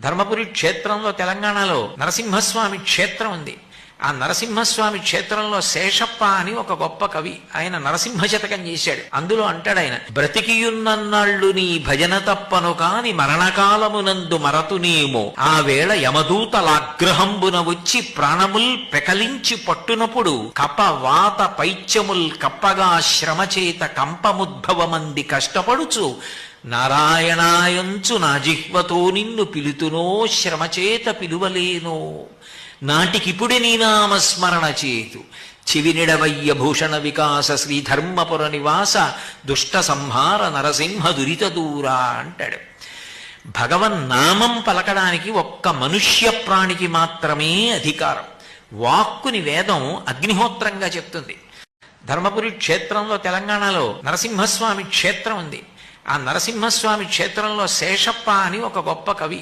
ధర్మపురి క్షేత్రంలో తెలంగాణలో నరసింహస్వామి క్షేత్రం ఉంది. ఆ నరసింహస్వామి క్షేత్రంలో శేషప్ప అని ఒక గొప్ప కవి, ఆయన నరసింహ శతకం చేశాడు. అందులో అంటాడు ఆయన, బ్రతికియున్నన్నాళ్ళు నీ భజన తప్పను కాని మరణకాలమునందు మరతునేమో ఆ వేళ యమదూతలాగ్రహంబున వచ్చి ప్రాణముల్ పెకలించి పట్టునప్పుడు కప వాత పైత్యముల్ కప్పగా శ్రమచేత కంపముద్భవమంది కష్టపడుచు నారాయణాయంచు నా జిహ్వతో నిన్ను పిలుతునో శ్రమచేత పిలువలేనో నాటికిపుడి నీ నామస్మరణ చేతు చివినిడవయ్య భూషణ వికాస శ్రీధర్మపుర నివాస దుష్ట సంహార నరసింహ దురిత దూరా అంటాడు. భగవన్నామం పలకడానికి ఒక్క మనుష్య ప్రాణికి మాత్రమే అధికారం. వాక్కుని వేదం అగ్నిహోత్రంగా చెప్తుంది. ధర్మపురి క్షేత్రంలో తెలంగాణలో నరసింహస్వామి క్షేత్రం ఉంది. ఆ నరసింహస్వామి క్షేత్రంలో శేషప్ప అని ఒక గొప్ప కవి,